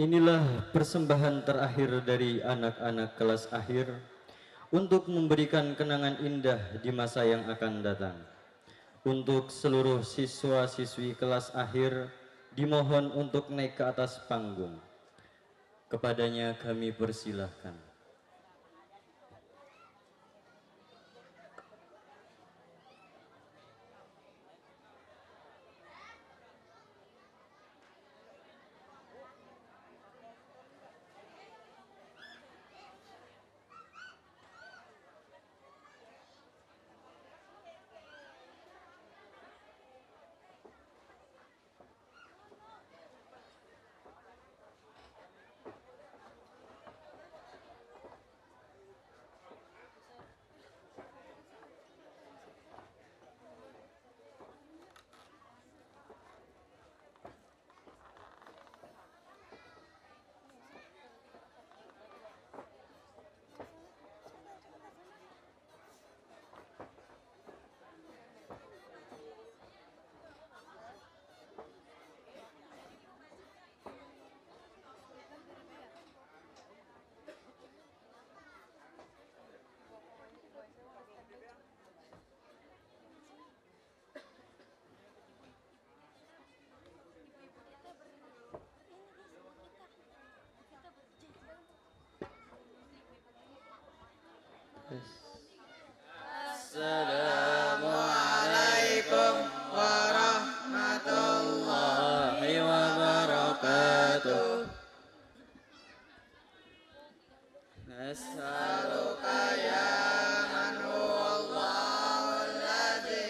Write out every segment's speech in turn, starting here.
Inilah persembahan terakhir dari anak-anak kelas akhir untuk memberikan kenangan indah di masa yang akan datang. Untuk seluruh siswa-siswi kelas akhir dimohon untuk naik ke atas panggung. Kepadanya kami persilahkan. Assalamualaikum warahmatullahi wabarakatuh. Nas'aluka ya man huwallahu alladzi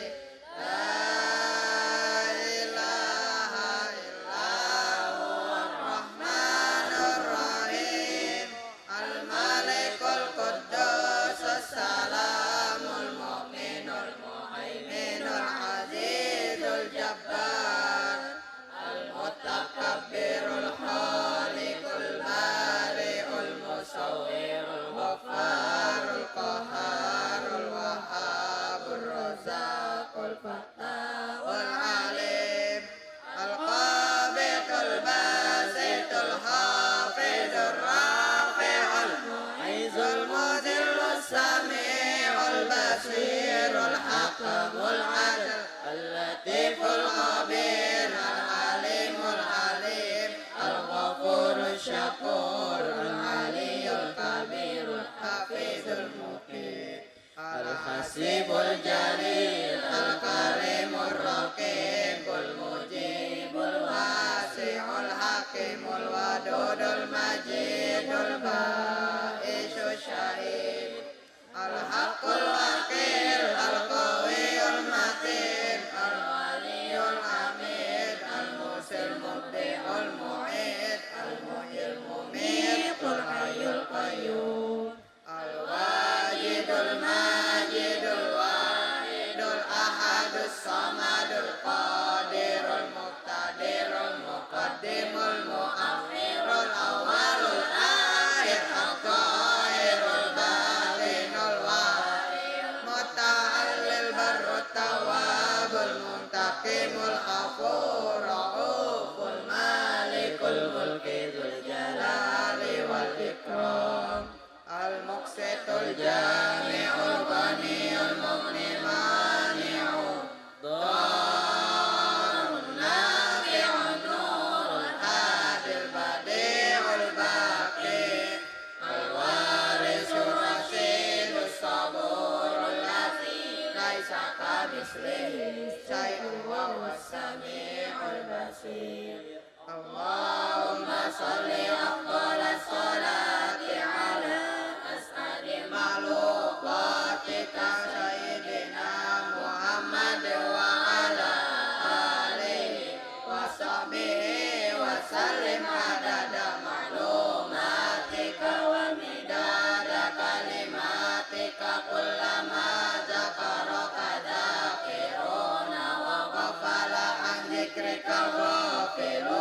la ilaha illa huwar rahmanur rahim al-malikul quddus as-salamul mu'minul muhaiminul azizul jabbar al-mutakabbirul khaliqul bari'ul musawwirul ghafarul qaharul wahhabur razaqul fattahul alim al-qabitul basitul hafidur rafi'ul mu'izzul mudhillus sami'ul basirul hakamul adl al-latiful khabir al-alimul alim al-ghafurul syakur al-aliyul kabirul hafizul muqim al-hasibul jalil al-karimur raqibul mujibul wasi'ul hakimul wadudul majidul ba'isyul syahid al-haqqul wakil al-qawiyul matin al-waliyul hamid al-musil mubdi'ul mu'id al-muhyil mumitul hayyul qayyum al-wajidul majidul wahidul ahadus samadul qadirul muqtadirul muqaddimul muakhirul awwalul akhir al-qahirul batinul wahid muta'allil barrut tawabul muntaqimul ghafur rauful malikul mulki dzul jalali wal ikram al-muqsitul jami'ul ghaniyul mughnil mani'u dharun nafi'un nurul hadil badi'ul baqi al-warisul rasyidus saburul ladzi laisa kamitslihi syai'un wa huwas sami'ul basir. Allahumma sholli afdalas sholati ala as'adil makhluqatika sayyidina Muhammad wa ala alihi wa sahbihi wa sallim adada ma'lumatika wa midada kalimatika kullama zakaraka dzakiruna wa ghafala an dzikrika ghafilun.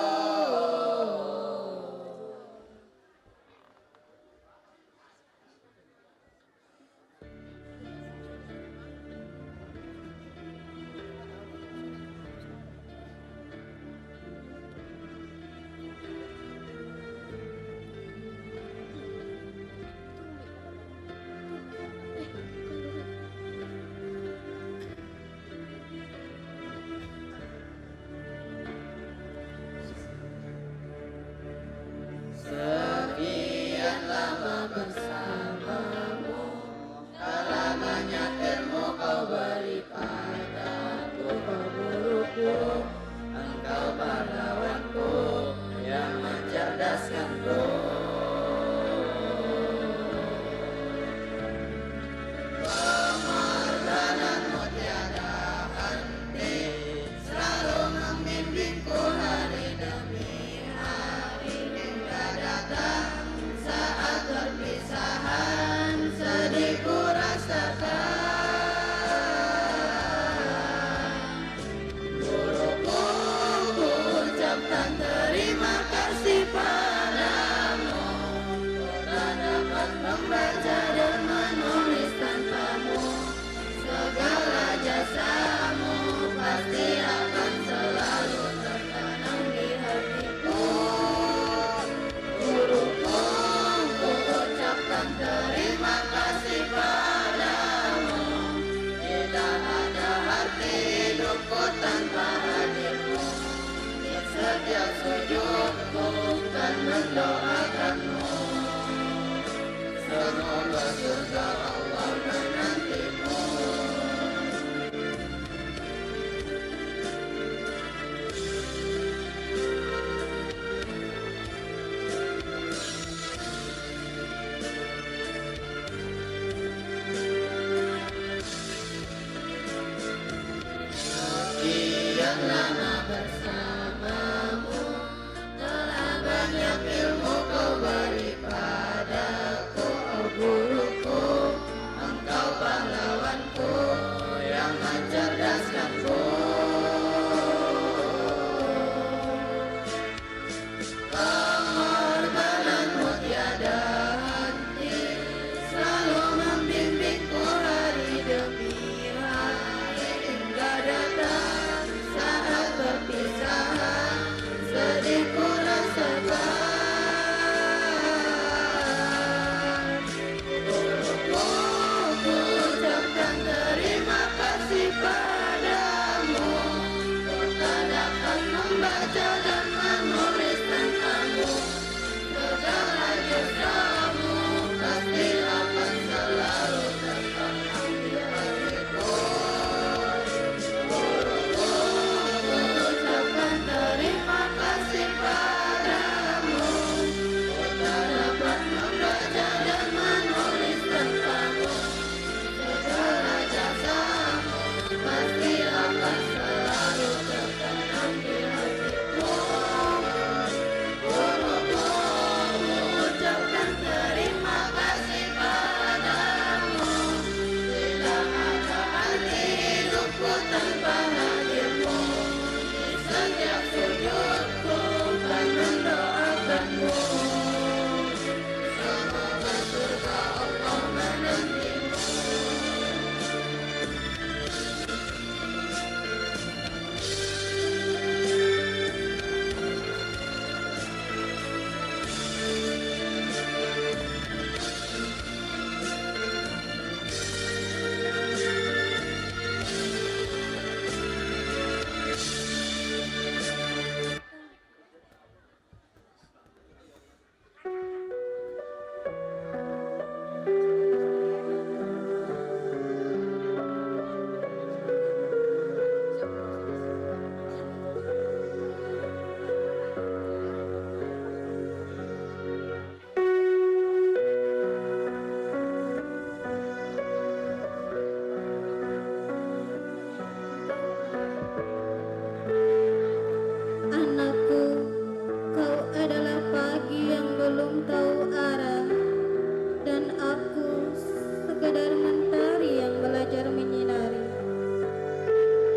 sekedar mentari yang belajar menyinari.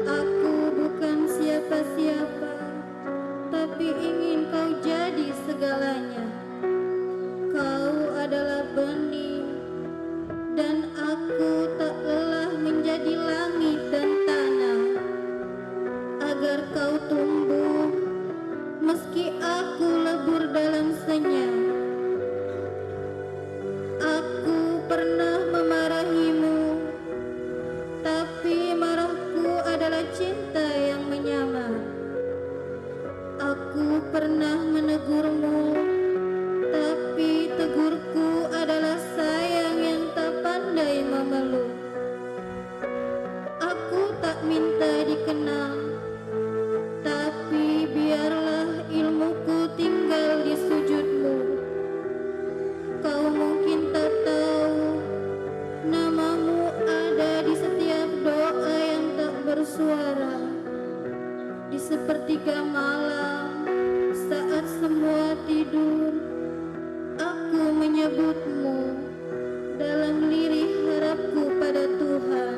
Aku bukan siapa-siapa, tapi ingin kau jadi segalanya. Kau adalah benih, dan aku tak lelah menjadi langit dan tanah, agar kau tumbuh meski aku lebur dalam senyap. Aku pernah memarahimu, tapi marahku adalah cinta yang menyamar. Aku pernah menegurmu, tapi tegurku adalah sayang yang tak pandai memeluk. Aku tak minta dikenal, tapi biarlah ilmuku tinggal di sujudmu. Kau mungkin tak tahu, namamu ada di setiap doa yang tak bersuara. Di sepertiga malam, saat semua tidur, aku menyebutmu dalam lirih harapku pada Tuhan.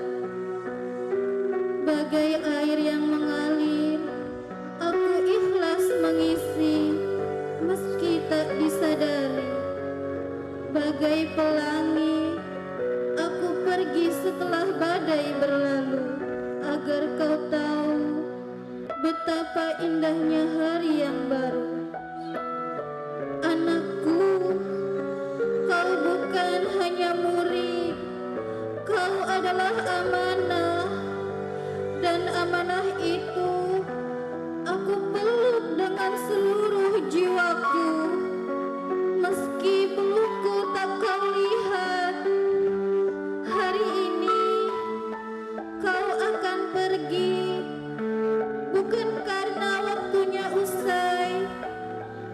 Bagai air yang mengalir, aku ikhlas mengisi meski tak disadari. Bagai pelangi, aku pergi setelah badai berlalu, agar kau tahu betapa indahnya hari yang baru. Anakku, kau bukan hanya murid, kau adalah amanah. Dan amanah itu aku peluk dengan seluruh jiwaku. Meski pelukku tak kau lihat, hari ini kau akan pergi, bukan karena waktunya usai,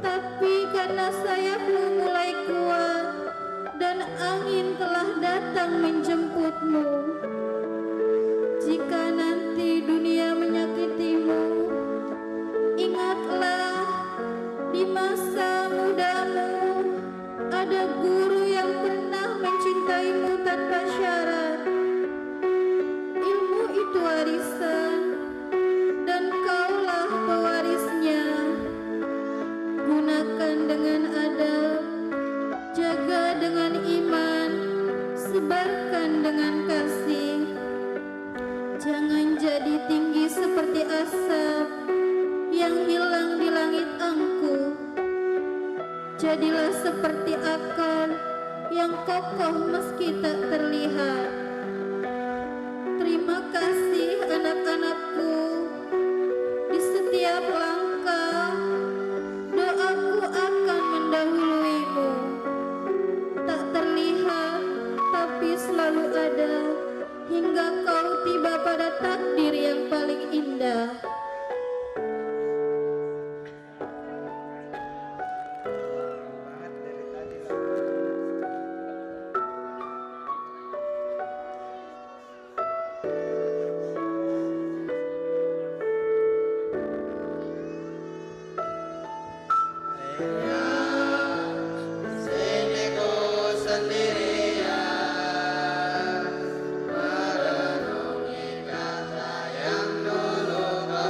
tapi karena sayapmu mulai kuat dan angin telah datang menjemputmu. Jika nanti dunia menyakitimu, ingatlah di masa mudamu ada guru yang pernah mencintaimu tanpa syarat. Ilmu itu warisan, dan kaulah pewarisnya. Gunakan dengan adab, jaga dengan iman, sebarkan dengan kasih. Jangan jadi tinggi seperti asap yang hilang di langit angkuh. Jadilah seperti akar yang kokoh meski tak terlihat. Terima kasih anak-anakku. Di setiap langkah, doaku akan mendahuluimu. Tak terlihat, tapi selalu ada, hingga kau tiba pada takdir yang paling indah. Sini ku sendirian merenungi kata yang dulu kau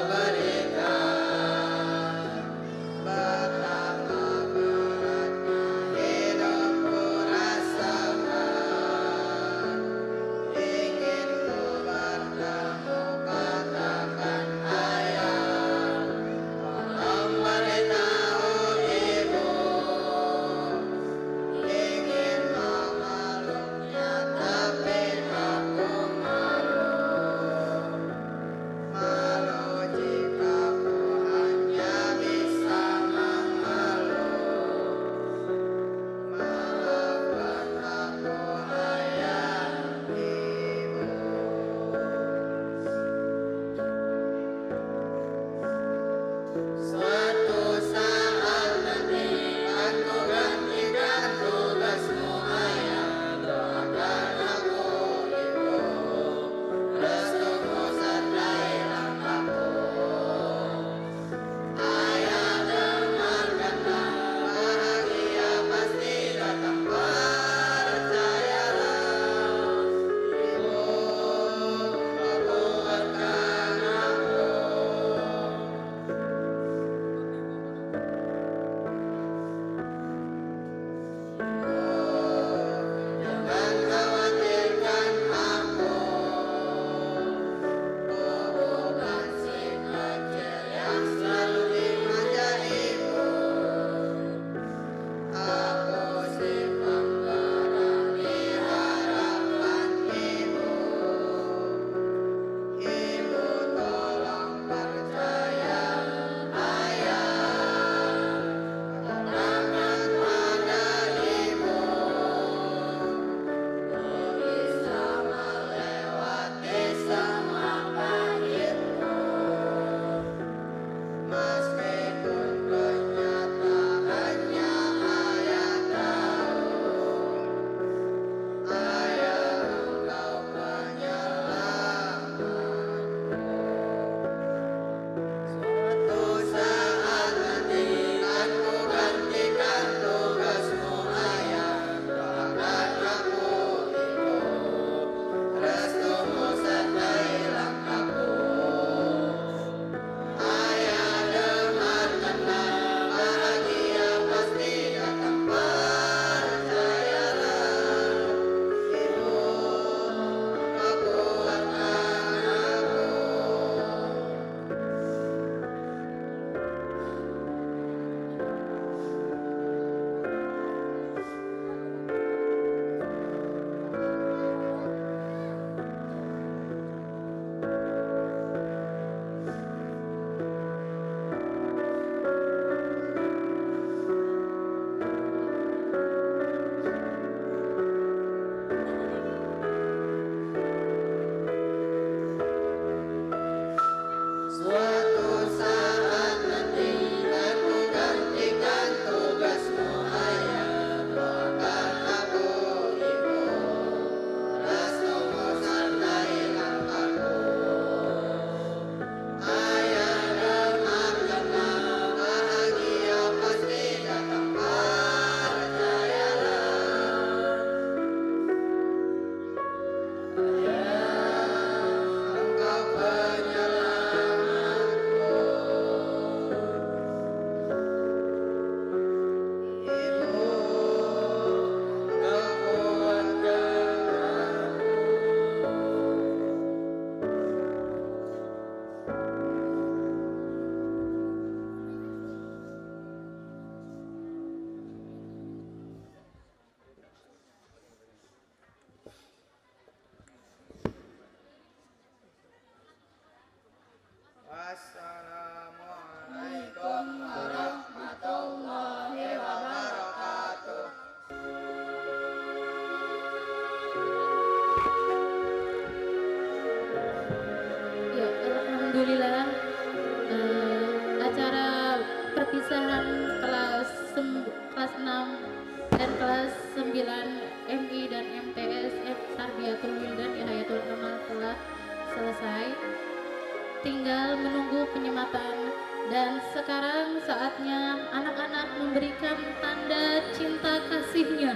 tinggal menunggu penyematan. Dan sekarang saatnya anak-anak memberikan tanda cinta kasihnya.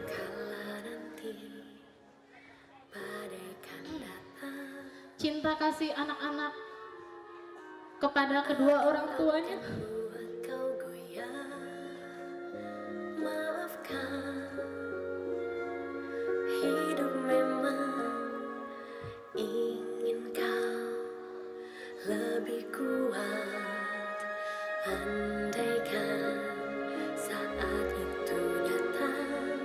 Kala nanti bagaikan datang, Cinta kasih anak-anak kepada kedua orang tuanya. buat kau goyah. Maafkan, hidup memang ingin kau lebih kuat. Andaikan saat itu datang,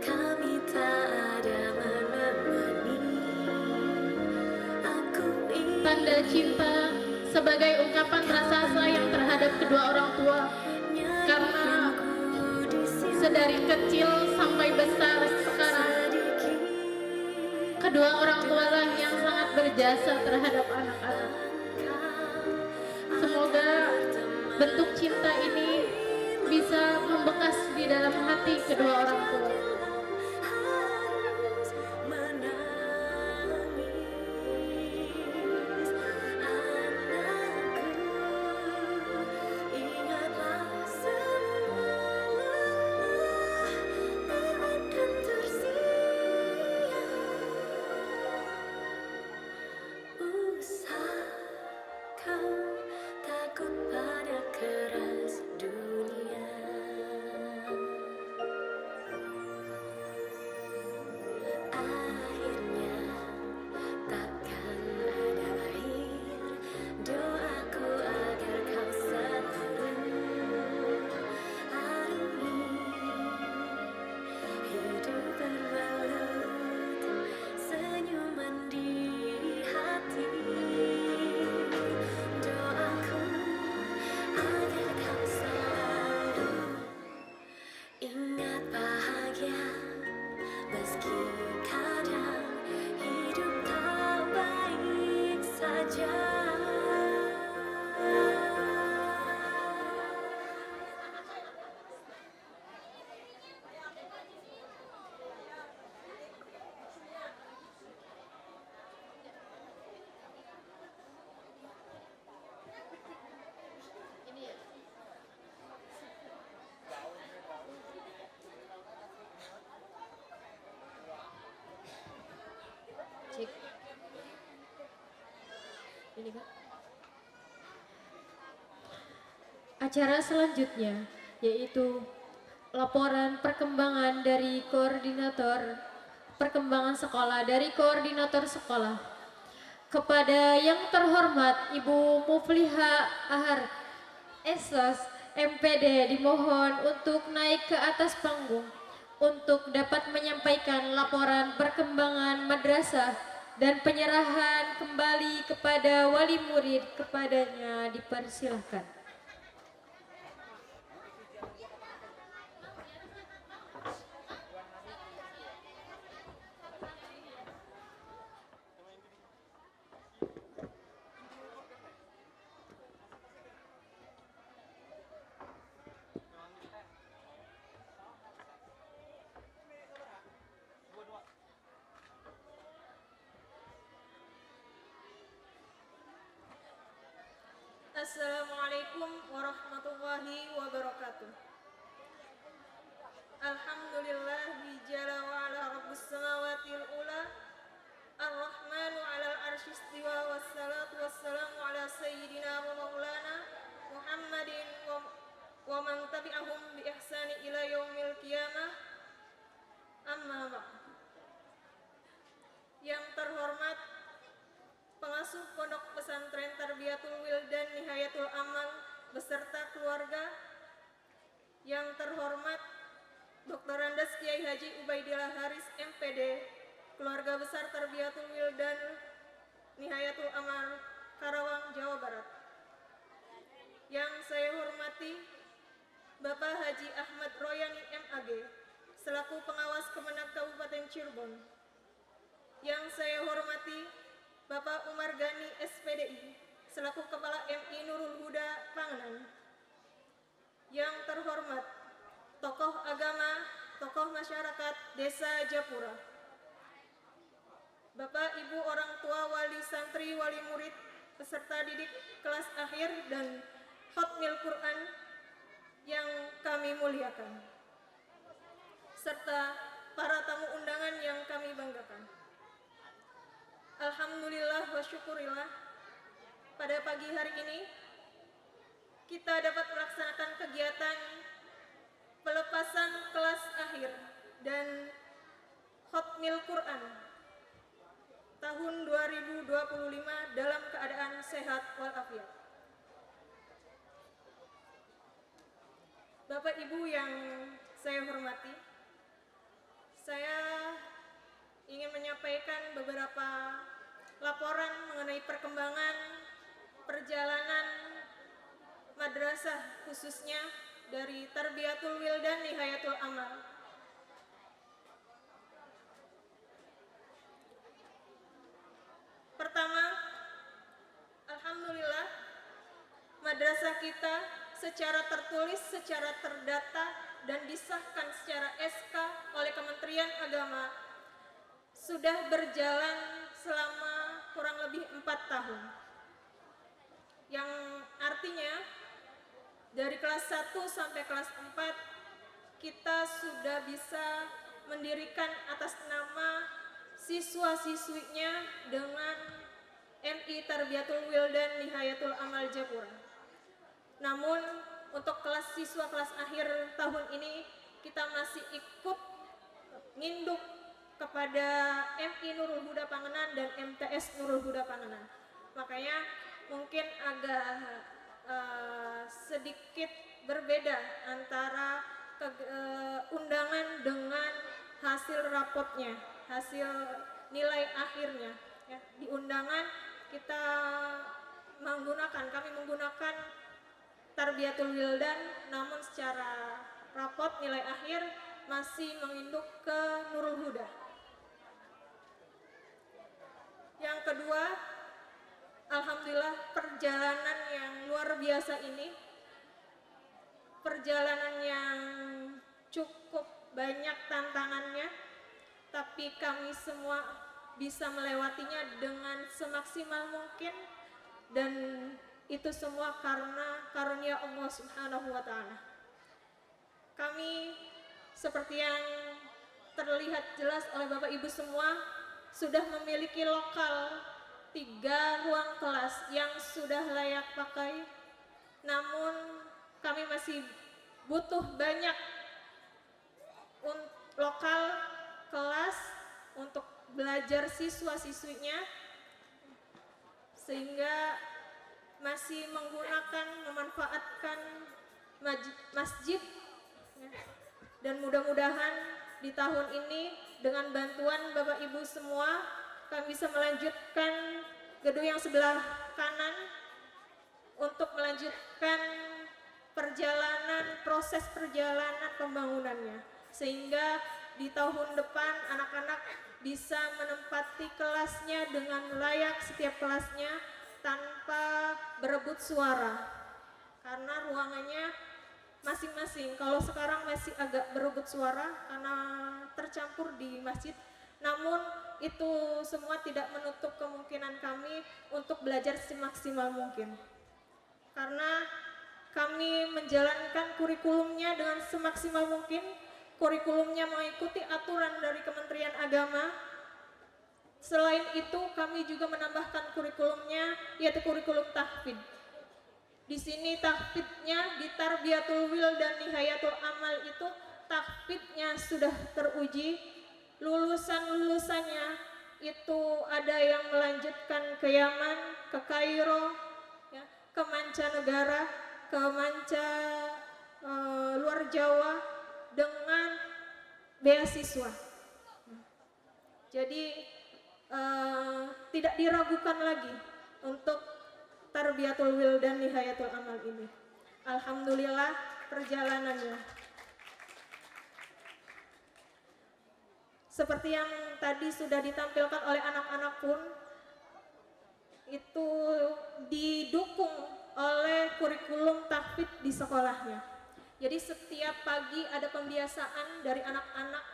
kami tak ada menemani. Aku ingin Tanda cinta sebagai ungkapan rasa sayang terhadap kedua orang tua, karena sedari kecil sampai besar sekarang kedua orang tua lah yang sangat berjasa terhadap anak-anak. Semoga bentuk cinta ini bisa membekas di dalam hati kedua orang tua. harus menangis. Anakku, ingatlah semua lelah tak akan tersia. Usah kau takut pada keras dunia. Akhirnya takkan ada akhir. Doaku agar kau selalu arungi hidup berbalut senyuman di hati. Doaku agar kau selalu ingat bahagia. Meski kadang hidup tak baik saja. Acara selanjutnya yaitu laporan perkembangan dari koordinator perkembangan sekolah dari koordinator sekolah. Kepada yang terhormat Ibu Mufliha Ahar Esos MPD dimohon untuk naik ke atas panggung untuk dapat menyampaikan laporan perkembangan madrasah dan penyerahan kembali kepada wali murid. Kepadanya dipersilahkan. Assalamualaikum warahmatullahi wabarakatuh. Alhamdulillahi jalla wa ala rabbus samawatil ula ar-rahmanu alal arsyistiwa wassalatu wassalamu ala sayyidina wa maulana Muhammadin wa man tabi'ahum bi ihsani ila yaumil qiyamah. Amma ba'd. Yang terhormat pengasuh Pondok Pesantren Tarbiyatul Wildan Nihayatul Amal beserta keluarga, yang terhormat Dr. Andes Kiai Haji Ubaidillah Haris MPD, keluarga besar Tarbiyatul Wildan Nihayatul Amal Karawang, Jawa Barat. Yang saya hormati Bapak Haji Ahmad Royani MAG selaku pengawas Kemenag Kabupaten Cirebon. Yang saya hormati Bapak Umar Gani SPDI selaku Kepala MI Nurul Huda Panganan. Yang terhormat tokoh agama, tokoh masyarakat Desa Japura. Bapak, Ibu, orang tua, wali santri, wali murid, peserta didik kelas akhir dan Khatmil Quran yang kami muliakan, serta para tamu undangan yang kami banggakan. Alhamdulillah wa syukurillah, pada pagi hari ini kita dapat melaksanakan kegiatan pelepasan kelas akhir dan Khatmil Quran tahun 2025 dalam keadaan sehat walafiat. Bapak Ibu yang saya hormati, saya ingin menyampaikan beberapa laporan mengenai perkembangan perjalanan madrasah, khususnya dari Tarbiyatul Wildan Nihayatul Amal. Pertama, alhamdulillah madrasah kita secara tertulis, secara terdata dan disahkan secara SK oleh Kementerian Agama sudah berjalan selama kurang lebih 4 tahun. Yang artinya dari kelas 1 sampai kelas 4 kita sudah bisa mendirikan atas nama siswa-siswinya dengan MI Tarbiyatul Wildan Nihayatul Amal Japura. Namun untuk kelas siswa kelas akhir tahun ini kita masih ikut nginduk kepada MI Nurul Huda Pangenan dan MTS Nurul Huda Pangenan. Makanya mungkin agak sedikit berbeda antara undangan dengan hasil rapotnya, hasil nilai akhirnya. Ya, di undangan kita kami menggunakan Tarbiyatul Wildan, namun secara rapot nilai akhir masih menginduk ke Nurul Huda. Yang kedua, alhamdulillah perjalanan yang luar biasa ini, perjalanan yang cukup banyak tantangannya, tapi kami semua bisa melewatinya dengan semaksimal mungkin, dan itu semua karena karunia Allah Subhanahu wa Ta'ala. Kami seperti yang terlihat jelas oleh Bapak Ibu semua sudah memiliki lokal 3 ruang kelas yang sudah layak pakai, namun kami masih butuh banyak lokal kelas untuk belajar siswa-siswinya, sehingga masih memanfaatkan masjid, dan mudah-mudahan di tahun ini dengan bantuan Bapak Ibu semua kami bisa melanjutkan gedung yang sebelah kanan untuk melanjutkan proses perjalanan pembangunannya, sehingga di tahun depan anak-anak bisa menempati kelasnya dengan layak, setiap kelasnya tanpa berebut suara, karena ruangannya masing-masing. Kalau sekarang masih agak berebut suara karena tercampur di masjid, namun itu semua tidak menutup kemungkinan kami untuk belajar semaksimal mungkin, karena kami menjalankan kurikulumnya dengan semaksimal mungkin. Kurikulumnya mengikuti aturan dari Kementerian Agama. Selain itu kami juga menambahkan kurikulumnya, yaitu kurikulum tahfidz. Di sini tahfidznya di Tarbiyatul Wildan Nihayatul Amal itu tahfidznya sudah teruji. Lulusannya itu ada yang melanjutkan ke Yaman, ke Kairo, ya, ke mancanegara, ke luar Jawa dengan beasiswa. Jadi tidak diragukan lagi untuk Tarbiyatul Wildan Nihayatul Amal ini. Alhamdulillah perjalanannya. Seperti yang tadi sudah ditampilkan oleh anak-anak pun, itu didukung oleh kurikulum tahfidz di sekolahnya. Jadi setiap pagi ada pembiasaan dari anak-anak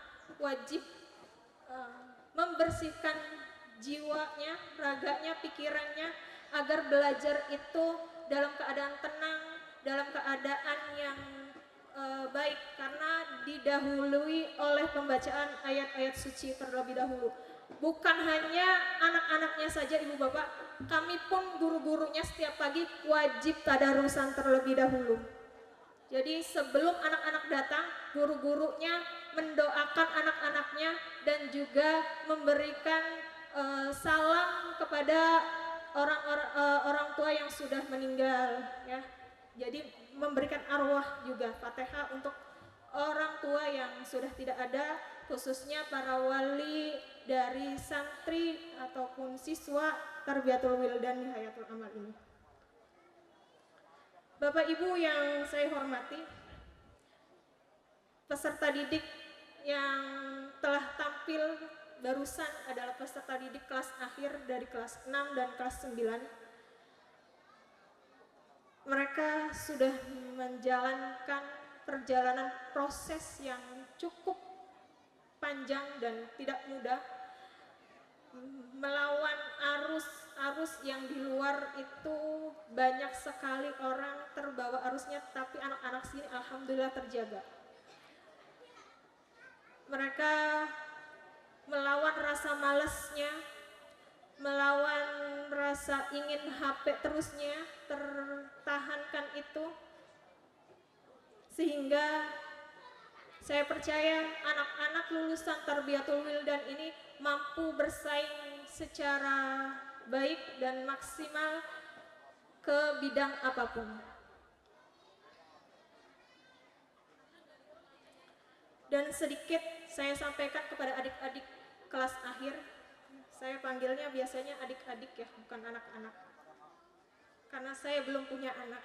wajib membersihkan jiwanya, raganya, pikirannya agar belajar itu dalam keadaan tenang, dalam keadaan yang baik karena didahului oleh pembacaan ayat-ayat suci terlebih dahulu. Bukan hanya anak-anaknya saja Ibu Bapak, kami pun guru-gurunya setiap pagi wajib tadarusan terlebih dahulu. Jadi sebelum anak-anak datang, guru-gurunya mendoakan anak-anaknya dan juga memberikan salam kepada orang tua yang sudah meninggal ya. Jadi memberikan arwah juga Fatihah untuk orang tua yang sudah tidak ada, khususnya para wali dari santri ataupun siswa Tarbiyatul Wildan Hayatul Amal ini. Bapak Ibu yang saya hormati, peserta didik yang telah tampil barusan adalah peserta didik kelas akhir dari kelas 6 dan kelas 9. Mereka sudah menjalankan perjalanan proses yang cukup panjang dan tidak mudah, melawan arus yang di luar itu banyak sekali orang terbawa arusnya, tapi anak-anak sini alhamdulillah terjaga. Mereka melawan rasa malasnya, melawan rasa ingin HP terusnya, tertahankan itu, sehingga saya percaya anak-anak lulusan Tarbiyatul Wildan ini mampu bersaing secara baik dan maksimal ke bidang apapun. Dan sedikit saya sampaikan kepada adik-adik kelas akhir. Saya panggilnya biasanya adik-adik ya, bukan anak-anak. Karena saya belum punya anak.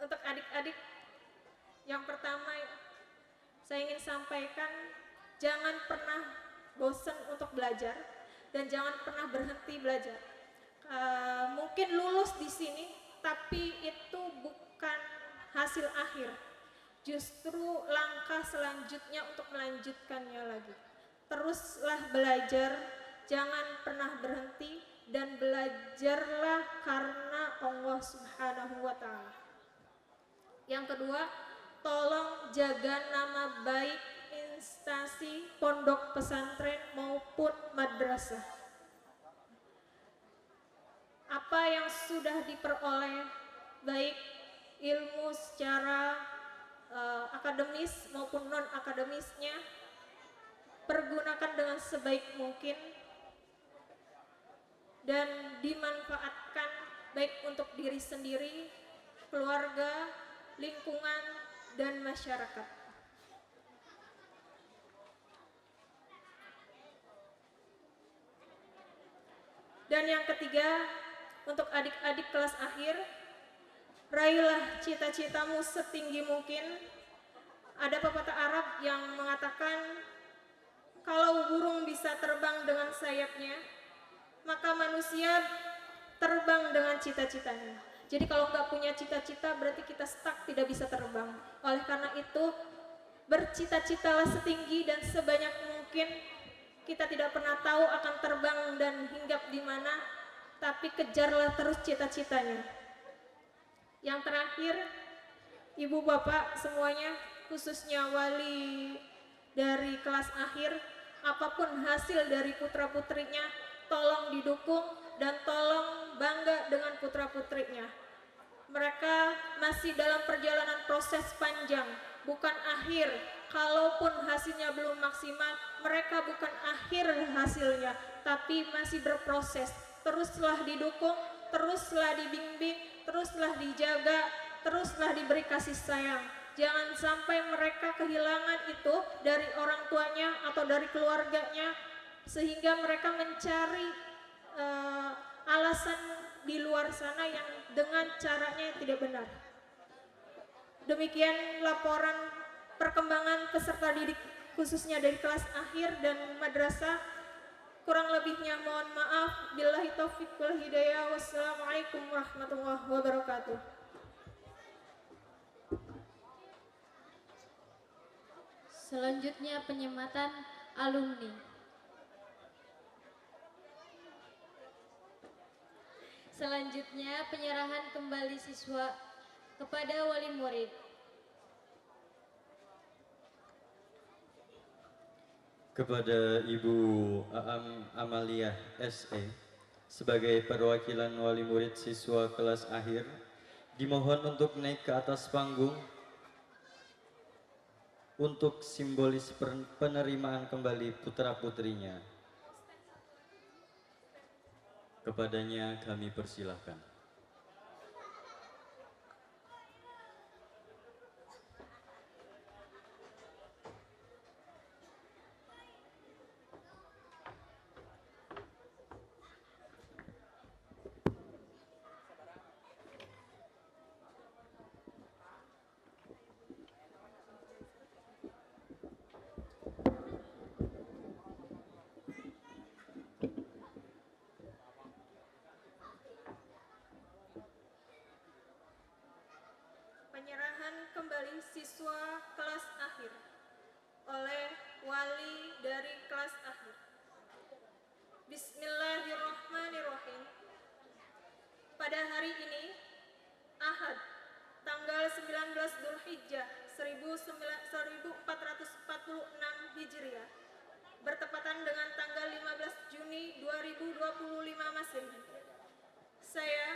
Untuk adik-adik, yang pertama saya ingin sampaikan, jangan pernah bosan untuk belajar dan jangan pernah berhenti belajar. Mungkin lulus di sini, tapi itu bukan hasil akhir. Justru langkah selanjutnya untuk melanjutkannya lagi. Teruslah belajar, jangan pernah berhenti, dan belajarlah karena Allah Subhanahu wa Ta'ala. Yang kedua, tolong jaga nama baik instansi pondok pesantren maupun madrasah. Apa yang sudah diperoleh, baik ilmu secara akademis maupun non-akademisnya, pergunakan dengan sebaik mungkin dan dimanfaatkan baik untuk diri sendiri, keluarga, lingkungan, dan masyarakat. Dan yang ketiga, untuk adik-adik kelas akhir, raihlah cita-citamu setinggi mungkin. Ada pepatah Arab yang mengatakan, kalau burung bisa terbang dengan sayapnya, maka manusia terbang dengan cita-citanya. Jadi kalau nggak punya cita-cita, berarti kita stuck, tidak bisa terbang. Oleh karena itu, bercita-citalah setinggi dan sebanyak mungkin. Kita tidak pernah tahu akan terbang dan hinggap di mana, tapi kejarlah terus cita-citanya. Yang terakhir, ibu bapak semuanya, khususnya wali dari kelas akhir, apapun hasil dari putra-putrinya, tolong didukung dan tolong bangga dengan putra-putrinya. Mereka masih dalam perjalanan proses panjang, bukan akhir. Kalaupun hasilnya belum maksimal, mereka bukan akhir hasilnya, tapi masih berproses. Teruslah didukung, teruslah dibimbing, teruslah dijaga, teruslah diberi kasih sayang. Jangan sampai mereka kehilangan itu dari orang tuanya atau dari keluarganya, sehingga mereka mencari alasan di luar sana yang dengan caranya yang tidak benar. Demikian laporan perkembangan peserta didik khususnya dari kelas akhir dan madrasah. Kurang lebihnya mohon maaf. Billahi taufiq wal hidayah. Wassalamualaikum warahmatullahi wabarakatuh. Selanjutnya penyematan alumni. Selanjutnya penyerahan kembali siswa kepada wali murid. Kepada Ibu Aam Amaliah SE sebagai perwakilan wali murid siswa kelas akhir dimohon untuk naik ke atas panggung untuk simbolis penerimaan kembali putra-putrinya. Kepadanya kami persilahkan. Penyerahan kembali siswa kelas akhir oleh wali dari kelas akhir. Bismillahirrahmanirrahim. Pada hari ini, Ahad, tanggal 19 Dzulhijjah 1446 Hijriah, bertepatan dengan tanggal 15 Juni 2025 Masehi. Saya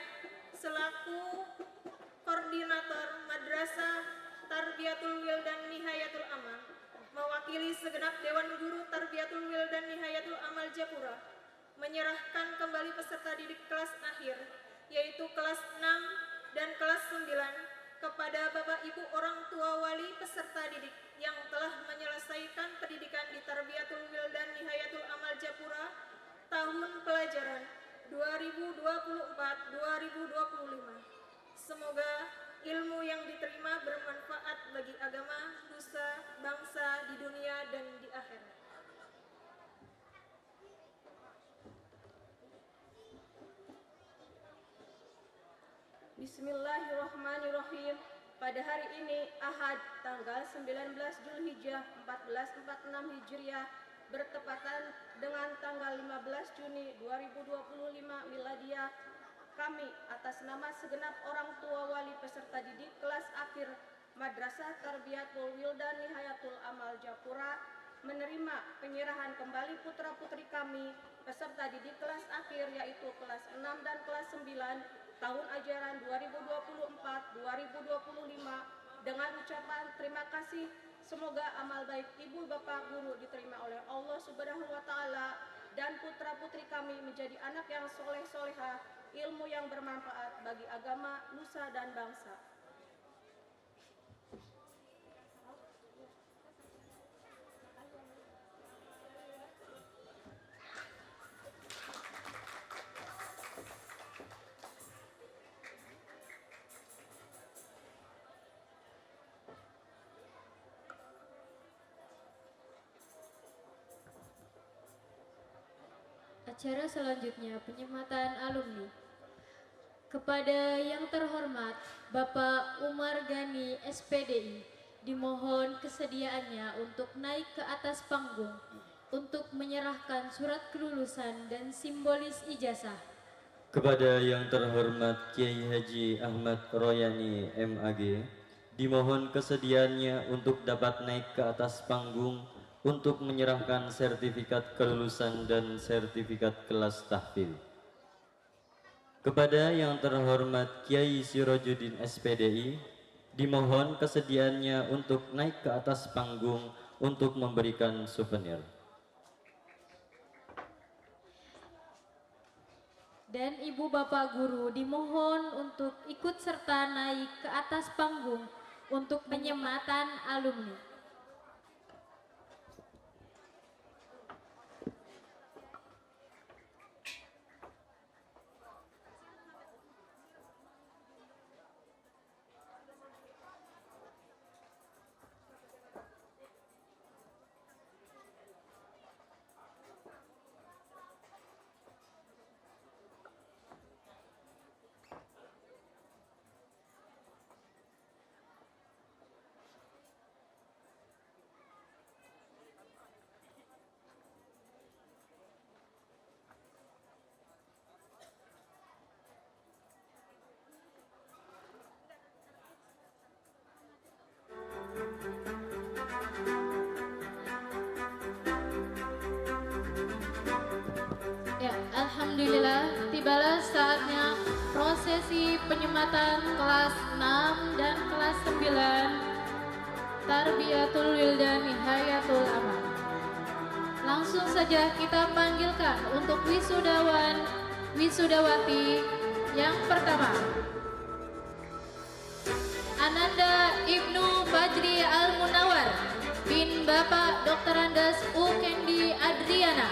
selaku Koordinator Madrasah Tarbiyatul Wildan Nihayatul Amal mewakili segenap Dewan Guru Tarbiyatul Wildan Nihayatul Amal Japura menyerahkan kembali peserta didik kelas akhir yaitu kelas 6 dan kelas 9 kepada Bapak Ibu orang tua wali peserta didik yang telah menyelesaikan pendidikan di Tarbiyatul Wildan Nihayatul Amal Japura tahun pelajaran 2024-2025. Semoga ilmu yang diterima bermanfaat bagi agama, nusa, bangsa di dunia dan di akhirat. Bismillahirrahmanirrahim. Pada hari ini, Ahad, tanggal 19 Dzulhijjah 1446 Hijriah, bertepatan dengan tanggal 15 Juni 2025 Miladiah, kami atas nama segenap orang tua wali peserta didik kelas akhir Madrasah Tarbiyatul Wildan Nihayatul Amal Japura menerima penyerahan kembali putra-putri kami peserta didik kelas akhir yaitu kelas 6 dan kelas 9 tahun ajaran 2024-2025 dengan ucapan terima kasih. Semoga amal baik ibu bapak guru diterima oleh Allah Subhanahu wa taala dan putra-putri kami menjadi anak yang soleh-solehah, ilmu yang bermanfaat bagi agama, nusa, dan bangsa. Acara selanjutnya penyematan alumni. Kepada yang terhormat Bapak Umar Gani SPDI, dimohon kesediaannya untuk naik ke atas panggung untuk menyerahkan surat kelulusan dan simbolis ijazah. Kepada yang terhormat Kiai Haji Ahmad Royani MAG, dimohon kesediaannya untuk dapat naik ke atas panggung untuk menyerahkan sertifikat kelulusan dan sertifikat kelas tahfidz. Kepada yang terhormat Kiai Sirajuddin SPDI, dimohon kesediaannya untuk naik ke atas panggung untuk memberikan souvenir. Dan ibu bapak guru dimohon untuk ikut serta naik ke atas panggung untuk penyematan alumni. sesi penyematan kelas 6 dan kelas 9 Tarbiyatul Wildani Hayatul Amal. Langsung saja kita panggilkan untuk wisudawan, wisudawati yang pertama. Ananda Ibnu Fajri Al-Munawar bin Bapak Dr. Andes U. Kendi Adriana.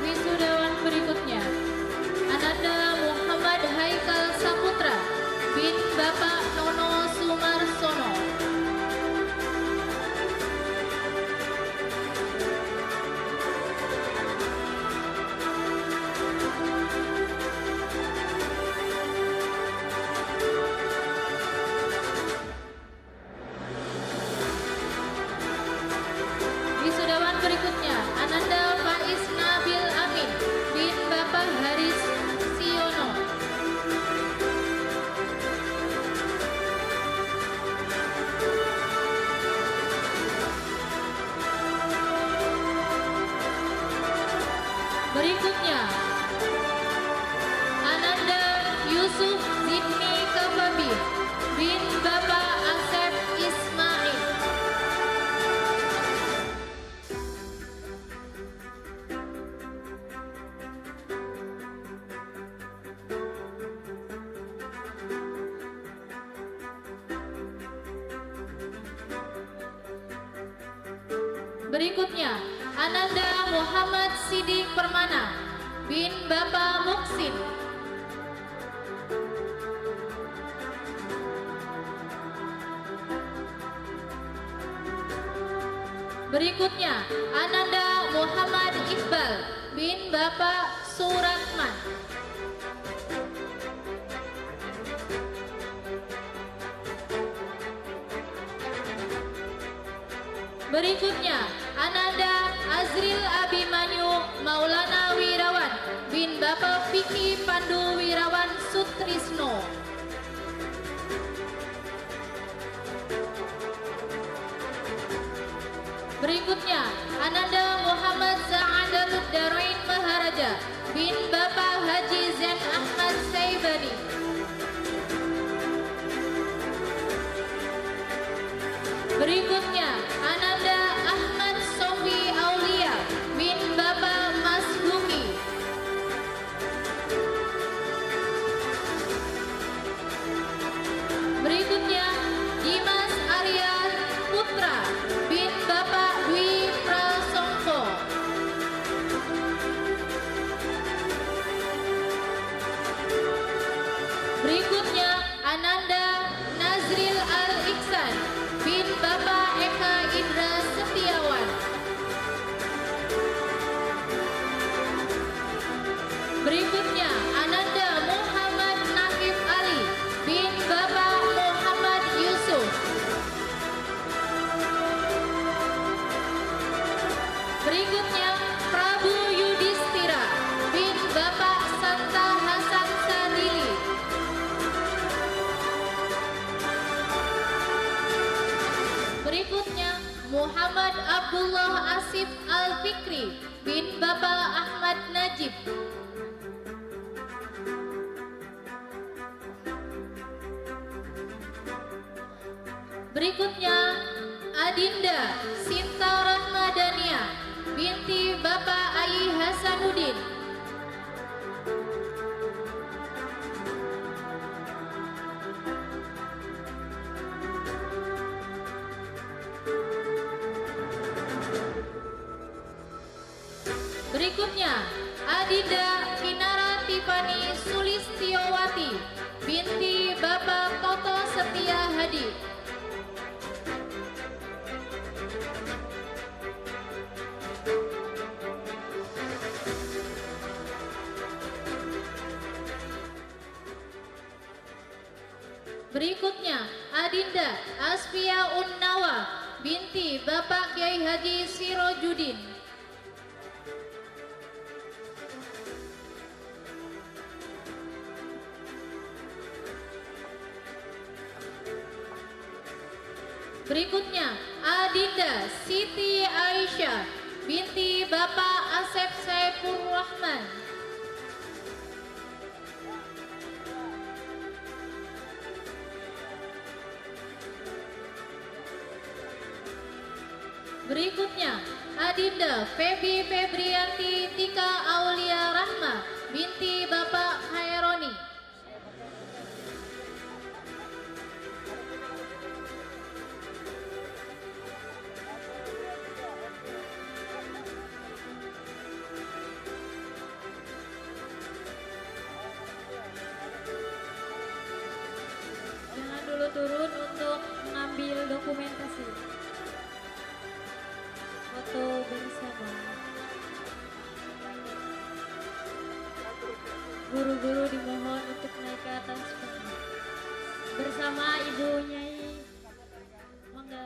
Wisudawan berikutnya, Ananda Muhammad Haikal Saputra bin Bapak Nono Sumarsono. Wisudawan berikutnya, Ananda Faiz Nabil Amin bin Bapak Haris Siono. Berikutnya, Ananda Yusuf Zidni Kafabi bin Bapak Asep Ismail. Berikutnya, Ananda Muhammad Sidik Permana bin Bapak Muksin. Berikutnya, Ananda Muhammad Iqbal bin Bapak Suratman. Berikutnya, Ananda Azril Abimanyu Maulana Wirawan bin Bapak Vicky Pandu Wirawan Sutrisno. Berikutnya, Ananda Muhammad Sa'adatul Darain Maharaja bin Bapak Haji Zain Ahmad Saibani. Berikutnya, Ananda Ahmad Sofi Aulia bin Bapak Mas Bumi. Berikutnya, Dimas Arya Putra bin Bapak Dwi Prasongko. Berikutnya, Ananda Nazril Al-Iksan bin Bapak Eka Indra Setiawan. Berikutnya, Ananda Muhammad Nakif Ali bin Bapak Muhammad Yusuf. Berikutnya, Prabu Yudhistira bin Bapak Santa Hasan Sadili. Berikutnya, Muhammad Abdullah Asif Al-Fikri bin Bapak Ahmad Najib. Berikutnya, Adinda Sinta Rahmadania binti Bapak Ayi Hasanuddin. Berikutnya, Adinda Kinara Tiffany Sulistiowati binti Bapak Toto Setia Hadi. Berikutnya, Adinda Asfia Unnawa binti Bapak Kiai Haji Sirojudin. Berikutnya, Adinda Siti Aisyah binti Bapak Asep Saifur Rahman. Berikutnya, Adinda Febi Febrianti Tika Aulia Rahma binti Bapak Khaironi. Jangan dulu turun untuk mengambil dokumentasi. Foto bersama. Guru-guru dimohon untuk naik ke atas panggung. Bersama Ibu Nyai. Mangga.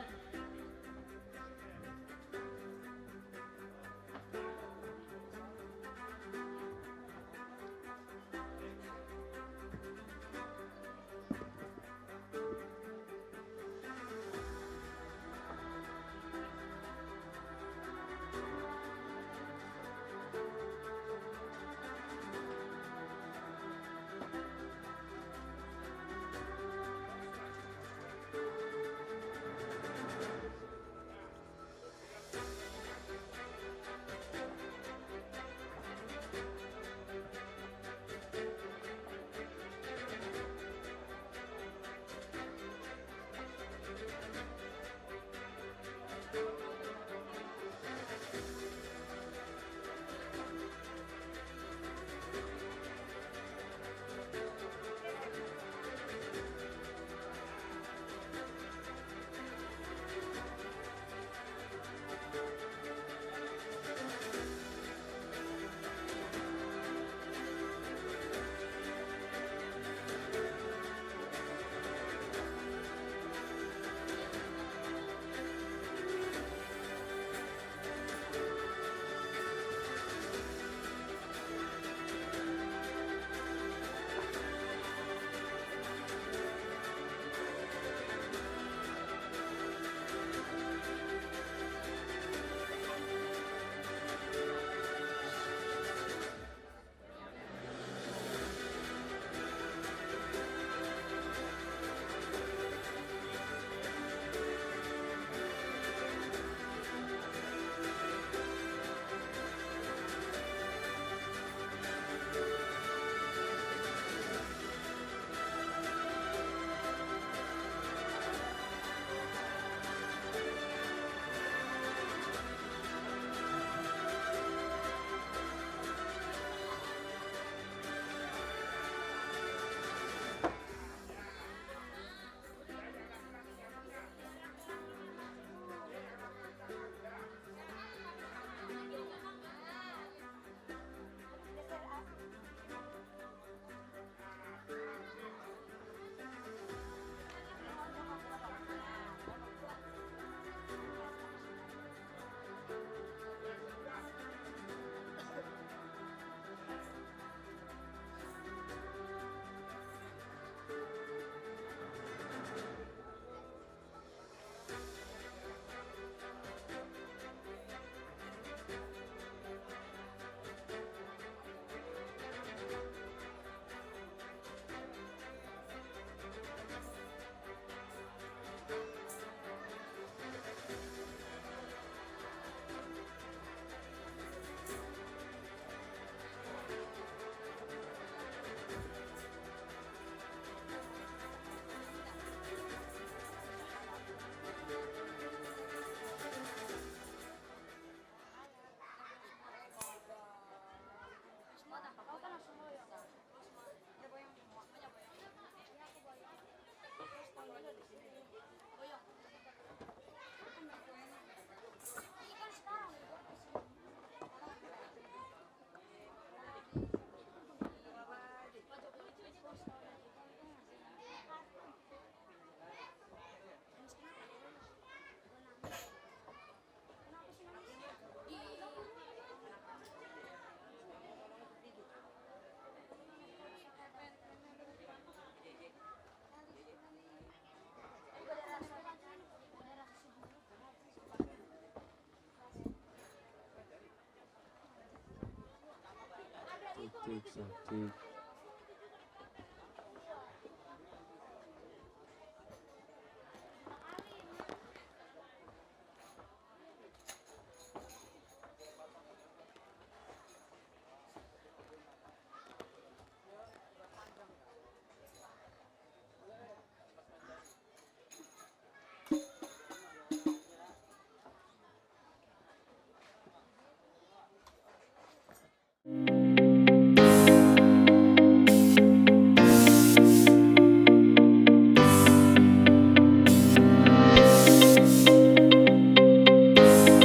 Sakti